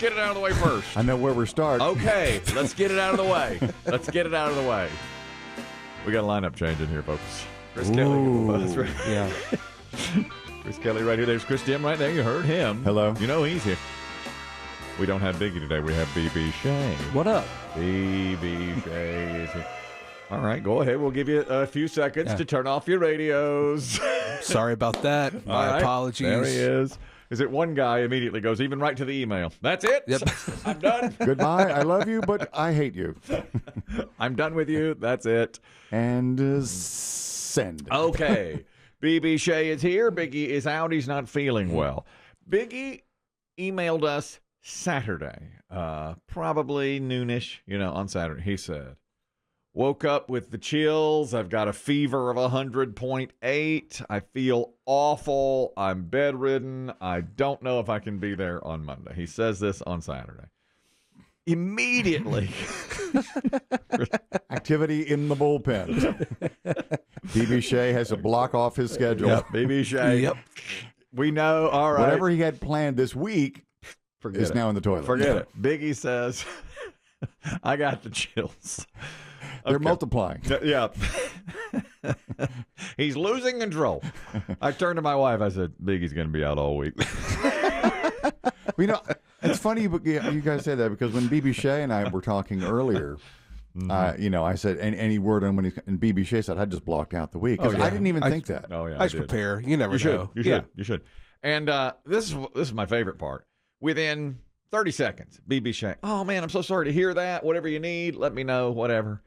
get it out of the way first. I know where we're starting. Okay, let's get it out of the way. Let's get it out of the way. We got a lineup change in here, folks. Chris Kelly. That's right. Yeah. Chris Kelly right here. There's Chris Demm right there. You heard him. Hello. You know he's here. We don't have Biggie today. We have BB Shea. What up? BB Shea is here. All right, go ahead. We'll give you a few seconds to turn off your radios. Sorry about that. My apologies. There he is. Is it one guy immediately goes even right to the email? That's it. Yep. I'm done. Goodbye. I love you, but I hate you. I'm done with you. That's it. And send. Okay. BB Shea is here. Biggie is out. He's not feeling well. Biggie emailed us Saturday, probably noonish, on Saturday. He said, woke up with the chills. I've got a fever of 100.8. I feel awful. I'm bedridden. I don't know if I can be there on Monday. He says this on Saturday. Immediately. Activity in the bullpen. BB Shea has to block off his schedule. Yep, BB Shea. Yep. We know. All right. Whatever he had planned this week is now in the toilet. Forget it. Biggie says, I got the chills. They're multiplying. Yeah. He's losing control. I turned to my wife. I said, Biggie's going to be out all week. It's funny you guys say that because when BB Shea and I were talking earlier, I said, any word on when he's, and BB Shea said, I just blocked out the week. I didn't even think that. Oh, yeah. I should prepare. You never know. You should. And this is my favorite part. Within 30 seconds, BB Shea, oh, man, I'm so sorry to hear that. Whatever you need, let me know, whatever.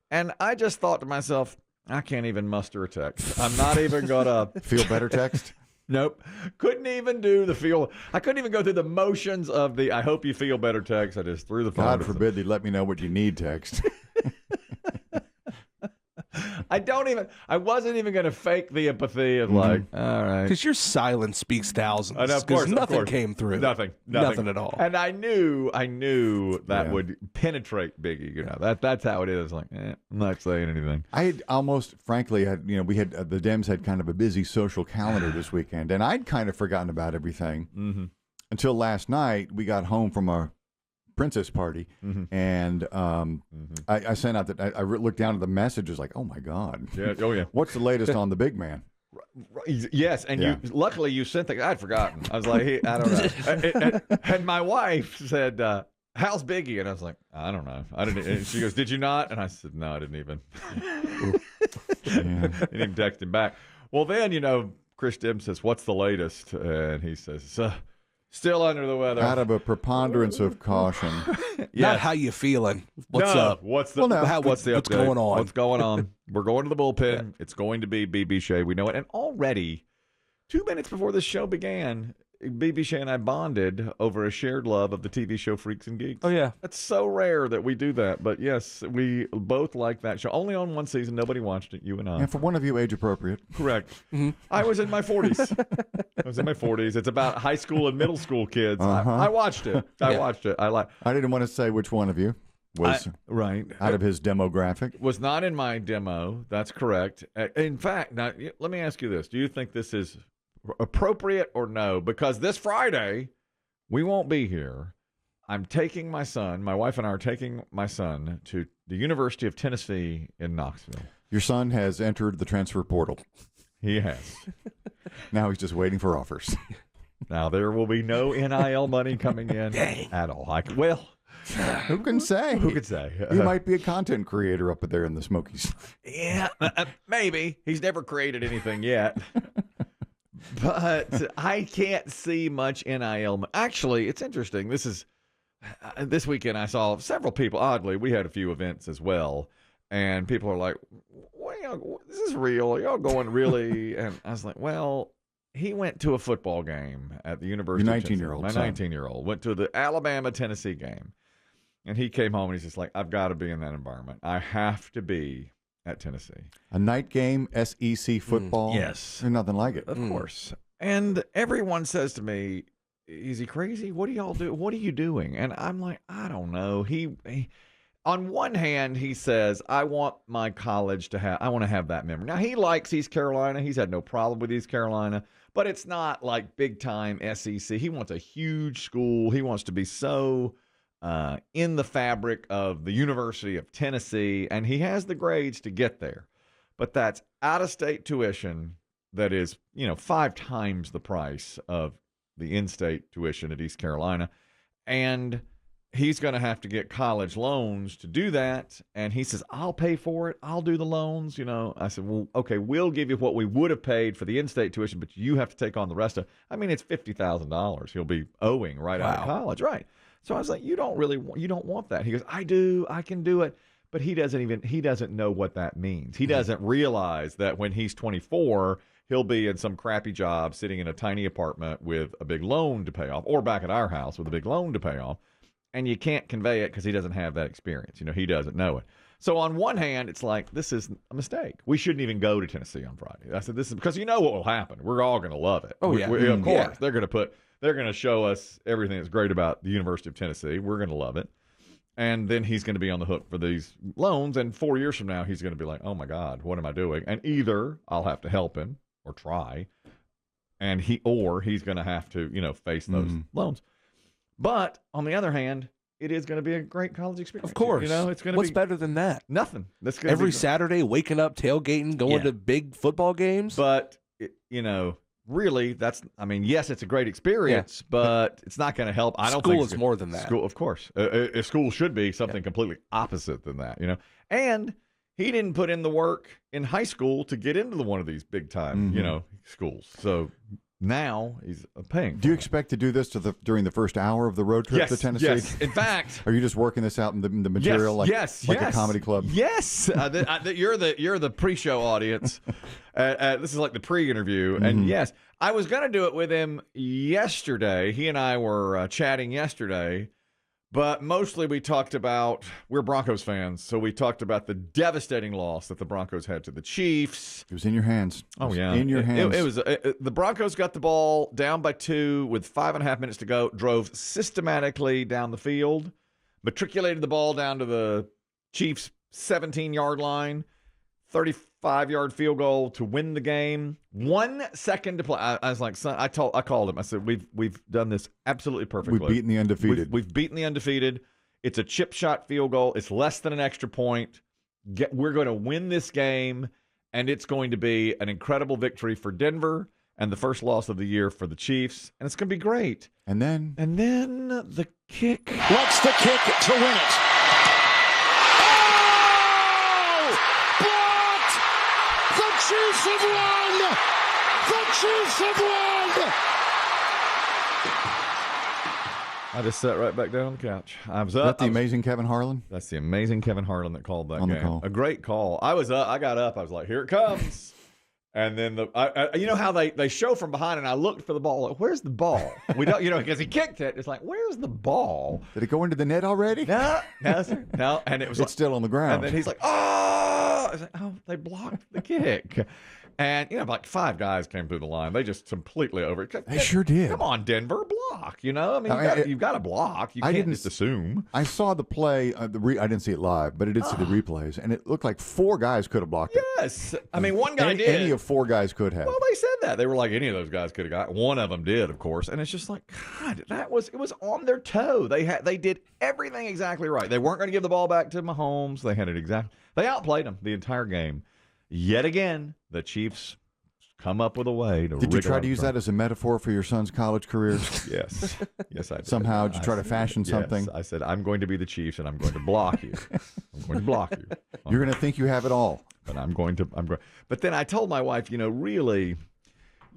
And I just thought to myself, I can't even muster a text. I'm not even going to. Feel better text? Nope. Couldn't even do the feel. I couldn't even go through the motions of the I hope you feel better text. I just threw the phone. God forbid they let me know what you need text. I wasn't even going to fake the empathy of like, all right. Because your silence speaks thousands. And of course, nothing came through. Nothing at all. And I knew that would penetrate Biggie. That's how it is. Like, I'm not saying anything. I had almost, frankly, we had the Dems had kind of a busy social calendar this weekend, and I'd kind of forgotten about everything until last night. We got home from a princess party, and I sent out that I looked down at the messages like, oh my God, what's the latest on the big man? Yes, and luckily you sent I'd forgotten. I was like, hey, I don't know. And my wife said, how's Biggie? And I was like, I don't know. I didn't. And she goes, did you not? And I said, no, I didn't even. I didn't even text him back. Well, then Chris Demm says, what's the latest? And he says, still under the weather. Out of a preponderance of caution. Not how you feeling. What's up? What's the update? What's going on? What's going on? We're going to the bullpen. Yeah. It's going to be BB Shea. We know it. And already, 2 minutes before this show began, BB Shea and I bonded over a shared love of the TV show Freaks and Geeks. Oh, yeah. That's so rare that we do that. But yes, we both like that show. Only on one season. Nobody watched it, you and I. And for one of you, age appropriate. Correct. I was in my 40s. It's about high school and middle school kids. I watched it. I watched it. I didn't want to say which one of you was out of his demographic. Was not in my demo. That's correct. In fact, now let me ask you this. Do you think this is appropriate or no? Because this Friday, we won't be here. I'm taking my son. My wife and I are taking my son to the University of Tennessee in Knoxville. Your son has entered the transfer portal. He has. Now he's just waiting for offers. Now there will be no NIL money coming in at all. Who can say? Who could say? He might be a content creator up there in the Smokies. Yeah, maybe. He's never created anything yet. But I can't see much NIL. Actually, it's interesting. This weekend I saw several people. Oddly, we had a few events as well, and people are like, well, "This is real. Are y'all going really?" And I was like, "Well, he went to a football game at the University." Your 19-year-old. My 19-year-old went to the Alabama-Tennessee game, and he came home and he's just like, "I've got to be in that environment. I have to be at Tennessee." A night game, SEC football. Yes. There's nothing like it. Of course. And everyone says to me, is he crazy? What do y'all do? What are you doing? And I'm like, I don't know. on one hand, he says, I want my college to have, I want to have that memory. Now, he likes East Carolina. He's had no problem with East Carolina, but it's not like big time SEC. He wants a huge school. He wants to be so in the fabric of the University of Tennessee, and he has the grades to get there. But that's out-of-state tuition that is, 5 times the price of the in-state tuition at East Carolina. And he's going to have to get college loans to do that. And he says, I'll pay for it. I'll do the loans. I said, well, okay, we'll give you what we would have paid for the in-state tuition, but you have to take on the rest of it. I mean, it's $50,000 he'll be owing right out of college. Right. So I was like, you don't want that. He goes, I do. I can do it. But he doesn't know what that means. He doesn't realize that when he's 24, he'll be in some crappy job sitting in a tiny apartment with a big loan to pay off, or back at our house with a big loan to pay off. And you can't convey it because he doesn't have that experience. He doesn't know it. So on one hand, it's like, this is a mistake. We shouldn't even go to Tennessee on Friday. I said, this is because what will happen. We're all going to love it. Oh, yeah. Of course. Yeah. They're going to show us everything that's great about the University of Tennessee. We're going to love it. And then he's going to be on the hook for these loans. And 4 years from now, he's going to be like, oh, my God, what am I doing? And either I'll have to help him or try, and he's going to have to, face those loans. But on the other hand, it is going to be a great college experience. Of course. It's going to What's be better than that? Nothing. Every Saturday, waking up, tailgating, going to big football games. But, really, yes, it's a great experience, but it's not going to help. I don't think school is more than that. School, of course. A school should be something completely opposite than that, And he didn't put in the work in high school to get into one of these big time, schools. So now he's paying. Do you expect to do this during the first hour of the road trip to Tennessee? Yes. In fact, are you just working this out in the material like a comedy club? Yes. You're the pre-show audience. This is like the pre-interview, and yes, I was going to do it with him yesterday. He and I were chatting yesterday. But mostly we're Broncos fans, so we talked about the devastating loss that the Broncos had to the Chiefs. It was in your hands. Oh, yeah. In your hands. It was the Broncos got the ball down by 2 with 5.5 minutes to go, drove systematically down the field, matriculated the ball down to the Chiefs' 17-yard line, 35-yard field goal to win the game. 1 second to play. I was like, son, I called him. I said, we've done this absolutely perfectly. We've beaten the undefeated. We've beaten the undefeated. It's a chip shot field goal. It's less than an extra point. We're going to win this game, and it's going to be an incredible victory for Denver and the first loss of the year for the Chiefs, and it's going to be great. And then the kick. What's the kick to win it? Chiefs have won! The Chiefs have won! I just sat right back down on the couch. I was up. Is that the amazing Kevin Harlan? That's the amazing Kevin Harlan that called that on game. The call. A great call. I was up. I got up. I was like, here it comes. And then you know how they show from behind, and I looked for the ball. Like, where's the ball? We don't, because he kicked it. It's like, where's the ball? Did it go into the net already? No, sir. No, and it's still on the ground. And then he's like, oh! I was like, oh, they blocked the kick. And, like 5 guys came through the line. They just completely over it. They sure did. Come on, Denver, block. I mean, you've got to block. You can't just assume. I saw the play. I didn't see it live, but I did see the replays. And it looked like 4 guys could have blocked it. Yes. I mean, one guy did. Any of 4 guys could have. Well, they said that. They were like, any of those guys could have got. One of them did, of course. And it's just like, God, it was on their toe. They did everything exactly right. They weren't going to give the ball back to Mahomes. They had it exactly. They outplayed him the entire game. Yet again, the Chiefs come up with a way to. Did you try to use that as a metaphor for your son's college career? Yes. Yes, I did. Somehow, did you try to fashion something? Yes, I said, I'm going to be the Chiefs, and I'm going to block you. I'm going to block you. You're going to think you have it all. But I'm going. But then I told my wife, really,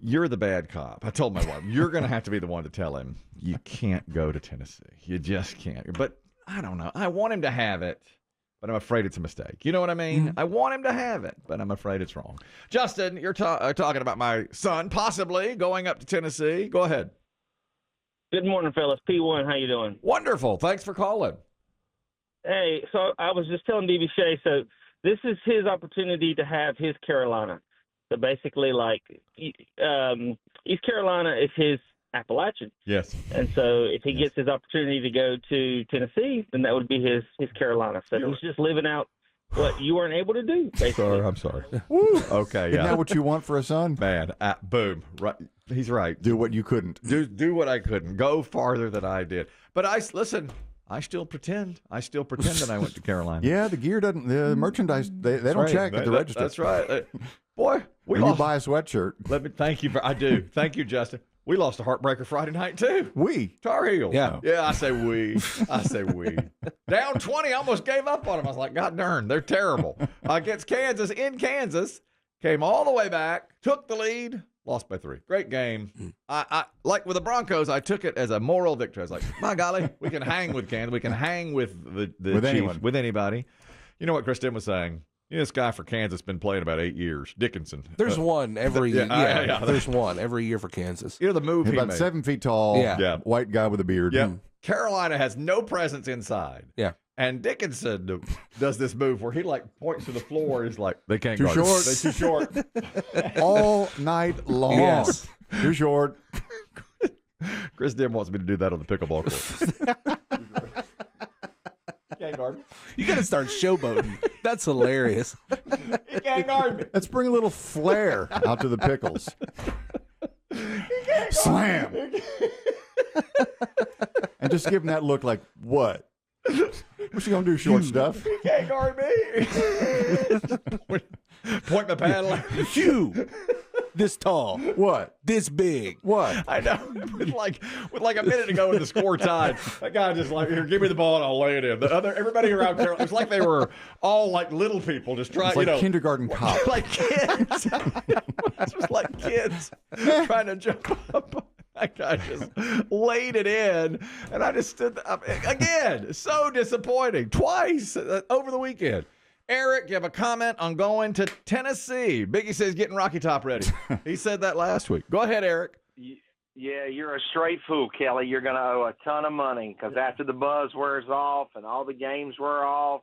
you're the bad cop. I told my wife, you're going to have to be the one to tell him you can't go to Tennessee. You just can't. But I don't know. I want him to have it. But I'm afraid it's a mistake. You know what I mean? I want him to have it, but I'm afraid it's wrong. Justin, you're talking about my son possibly going up to Tennessee. Go ahead. Good morning, fellas. P1, how you doing? Wonderful. Thanks for calling. Hey, so I was just telling DB Shea, so this is his opportunity to have his Carolina. So basically, East Carolina is his Appalachian. Yes. And so if he gets his opportunity to go to Tennessee, then that would be his Carolina. So he's just living out what you weren't able to do, basically. I'm sorry. Woo. Okay, Isn't yeah. that what you want for a son? Man, boom. Right. He's right. Do what you couldn't. Do what I couldn't. Go farther than I did. But I still pretend. That I went to Carolina. Yeah, the gear doesn't. The merchandise they don't right. check at the register. That's right. Boy, we when lost. you buy a sweatshirt, Let me thank you. I do. Thank you, Justin. We lost a heartbreaker Friday night too. Tar Heels. Yeah. Yeah. I say we. Down 20. I almost gave up on them. I was like, God darn, they're terrible. Against Kansas in Kansas, came all the way back, took the lead. Lost by 3. Great game. I like with the Broncos, I took it as a moral victory. I was like, my golly, we can hang with Kansas. We can hang with the With Chiefs, anyone. with anybody. You know what Chris Demm was saying? You know, this guy for Kansas been playing about 8 years, Dickinson. There's one every year. yeah. There's one every year for Kansas. You know the move he about made. 7 feet tall, Yeah. white guy with a beard. Yeah. Carolina has no presence inside. Yeah. And Dickinson does this move where he like points to the floor. He's like, they can't Too guard short. us. They're too short. All night long. Yes. Too short. Chris Demm wants me to do that on the pickleball court. Can't guard me. You got to start showboating. That's hilarious. He can't guard me. Let's bring a little flair out to the pickles. Slam. And just give him that look like, what? What's she going to do, short stuff? He can't guard me. Point my paddle. You, this tall, What? this big. What? I know. With like a minute to go in the score tied, that guy just like, here, give me the ball and I'll lay it in. Everybody around Carolina, it was like they were all like little people just trying, It's like kindergarten cop. like kids. It's just like kids trying to jump up. That guy just laid it in, and I just stood up again. So disappointing. Twice over the weekend. Eric, you have a comment on going to Tennessee. Biggie says getting Rocky Top ready. He said that last week. Go ahead, Eric. Yeah, you're a straight fool, Kelly. You're going to owe a ton of money because after the buzz wears off and all the games wear off,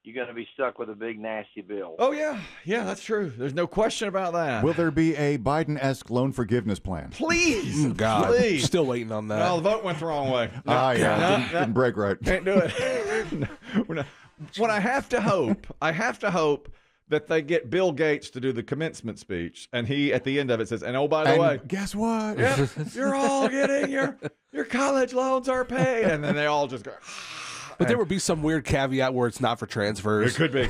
you're going to be stuck with a big, nasty bill. Oh, yeah. Yeah, that's true. There's no question about that. Will there be a Biden-esque loan forgiveness plan? Please. God, Please. still waiting on that. No, the vote went the wrong way. Yeah. Didn't break right. Can't do it. No. What I have to hope that they get Bill Gates to do the commencement speech, and he at the end of it says, "And oh, by the way, guess what? yep, you're all getting your college loans are paid," and then they all just go. But there would be some weird caveat where it's not for transfers. It could be.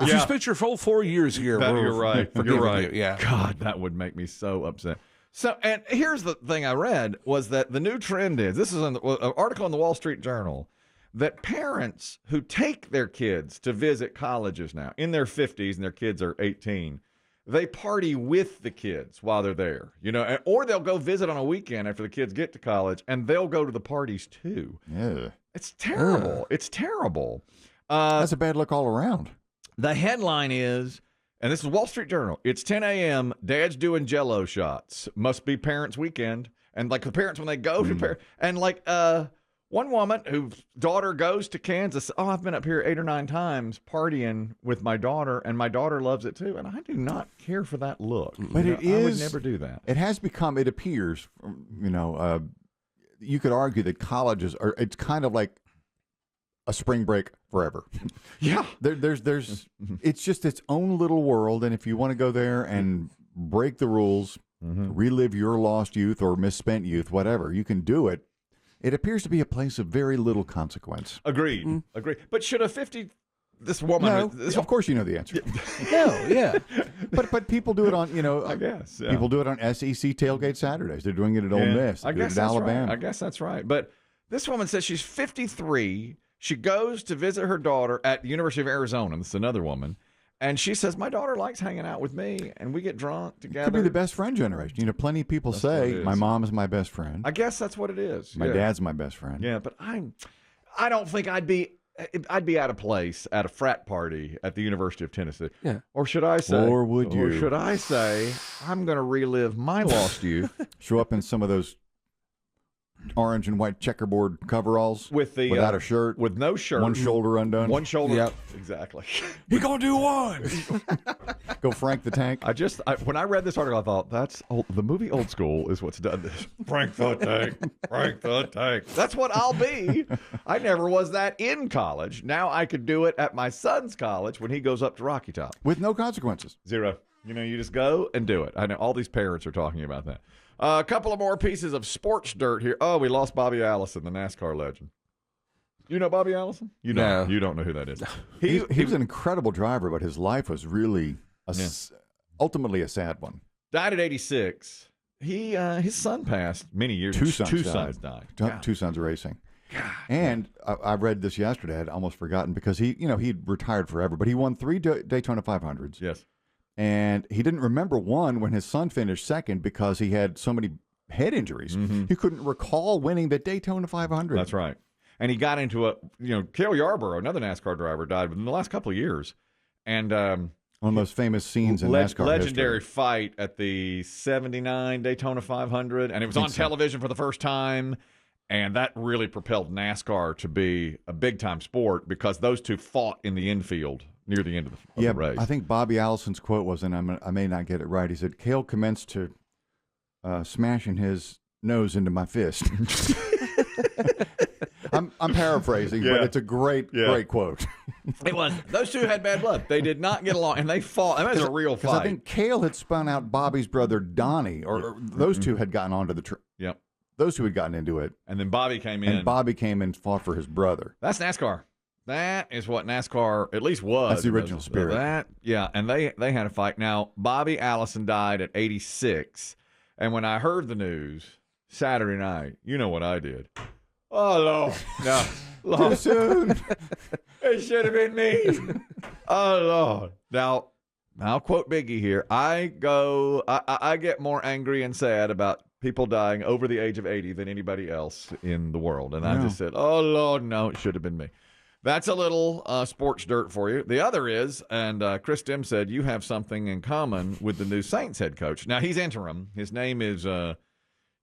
If you spent your full 4 years here, You're right. You're right. You. Yeah. God, that would make me so upset. So, and here's the thing I read was that the new trend is, this is an article in the Wall Street Journal, that parents who take their kids to visit colleges now in their 50s and their kids are 18, they party with the kids while they're there, or they'll go visit on a weekend after the kids get to college and they'll go to the parties too. Yeah. It's terrible. It's terrible. That's a bad look all around. The headline is, and this is Wall Street Journal, it's 10 a.m., dad's doing Jell-O shots. Must be parents' weekend. And like the parents, when they go to and like one woman whose daughter goes to Kansas, I've been up here 8 or 9 times partying with my daughter, and my daughter loves it too. And I do not care for that look. But I would never do that. It has become, it appears, you could argue that colleges are, it's kind of like a spring break forever. Yeah. There's it's just its own little world. And if you want to go there and break the rules, relive your lost youth or misspent youth, whatever, you can do it. It appears to be a place of very little consequence. Agreed. Agreed. But should a 50, this woman, No, of course you know the answer. No, yeah. But people do it on, I guess. Yeah. people do it on SEC tailgate Saturdays. They're doing it at Ole Miss. They I do it guess at that's Alabama. right. I guess that's right. But this woman says she's 53. She goes to visit her daughter at the University of Arizona. This is another woman. And she says, my daughter likes hanging out with me, and we get drunk together. Could be the best friend generation. Plenty of people say, my mom is my best friend. I guess that's what it is. My dad's my best friend. Yeah, but I don't think I'd be out of place at a frat party at the University of Tennessee. Yeah. Or should I say? Or would you? Or should I say, I'm going to relive my lost youth. Show up in some of those orange and white checkerboard coveralls Without a shirt, with no shirt, one shoulder undone. one shoulder. Yep. Exactly. He gonna do one. Go Frank the Tank. When I read this article, I thought the movie Old School is what's done this. Frank the Tank. Frank the Tank. That's what I'll be. I never was that in college. Now I could do it at my son's college when he goes up to Rocky Top. With no consequences. Zero. You just go and do it. I know all these parents are talking about that. A couple of more pieces of sports dirt here. Oh, we lost Bobby Allison, the NASCAR legend. You know Bobby Allison? You don't. No. You don't know who that is. He was an incredible driver, but his life was really ultimately a sad one. Died at 86. His son passed many years. Two sons died. Two sons racing. God. And I read this yesterday. I'd almost forgotten because he'd retired forever, but he won 3 Daytona 500s. Yes. And he didn't remember one when his son finished second because he had so many head injuries. Mm-hmm. He couldn't recall winning the Daytona 500. That's right. And he got into Cale Yarborough, another NASCAR driver, died within the last couple of years. And one of the most famous scenes in NASCAR legendary history. Fight at the 79 Daytona 500. And it was on television for the first time. And that really propelled NASCAR to be a big-time sport because those two fought in the infield near the end of the race. I think Bobby Allison's quote was, and I may not get it right, he said, Cale commenced to smashing his nose into my fist. I'm paraphrasing, but it's a great quote. It was. Those two had bad blood. They did not get along, and they fought. That was a real fight. I think Cale had spun out Bobby's brother Donnie, or those two had gotten onto the Yep. Those two had gotten into it. And then Bobby came in. And Bobby came and fought for his brother. That's NASCAR. That is what NASCAR at least was. That's the original spirit. And they had a fight. Now, Bobby Allison died at 86. And when I heard the news Saturday night, you know what I did. Oh, Lord. No. Lord. Too soon. It should have been me. Oh, Lord. Now, I'll quote Biggie here. I get more angry and sad about people dying over the age of 80 than anybody else in the world. And I just said, oh, Lord, no, it should have been me. That's a little sports dirt for you. The other is, and Chris Demm said, you have something in common with the new Saints head coach. Now, he's interim. His name is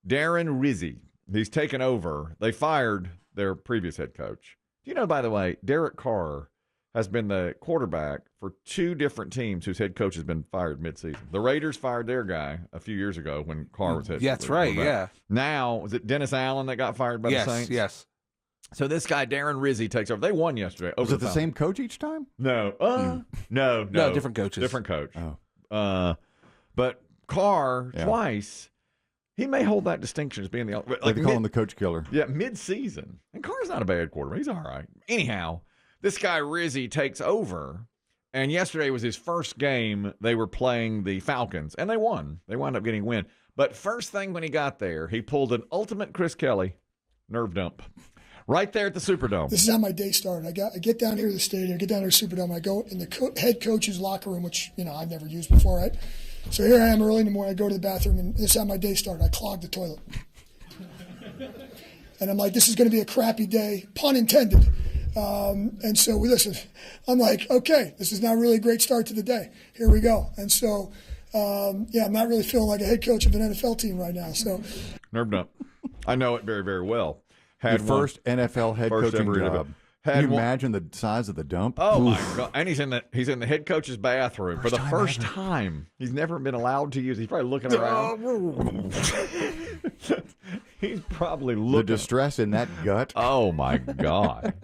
Darren Rizzi. He's taken over. They fired their previous head coach. Do you know, by the way, Derek Carr has been the quarterback for 2 different teams whose head coach has been fired midseason. The Raiders fired their guy a few years ago when Carr was head. Yeah, that's right, yeah. Now, was it Dennis Allen that got fired by the Saints? Yes. So this guy, Darren Rizzi, takes over. They won yesterday. Was it the same coach each time? No. No, different coaches. Different coach. Oh. But Carr, twice, he may hold that distinction as being the... Like they call him the coach killer. Yeah, mid-season. And Carr's not a bad quarterback. He's all right. Anyhow, this guy, Rizzi, takes over. And yesterday was his first game. They were playing the Falcons, and they won. They wound up getting a win. But first thing when he got there, he pulled an ultimate Chris Kelly nerve dump. Right there at the Superdome. This is how my day started. I get down here to the stadium, get down to the Superdome. I go in the head coach's locker room, which I've never used before, right? So here I am early in the morning. I go to the bathroom, and this is how my day started. I clogged the toilet. And I'm like, this is going to be a crappy day, pun intended. And so listen, I'm like, okay, this is now really a great start to the day. Here we go. And so, I'm not really feeling like a head coach of an NFL team right now. So, nerve dump. I know it very, very well. Your first NFL head coaching job. Can you imagine the size of the dump? Oh, my God. And he's in the head coach's bathroom for the first time. He's never been allowed to use it. He's probably looking around. He's probably looking. The distress in that gut. Oh, my God.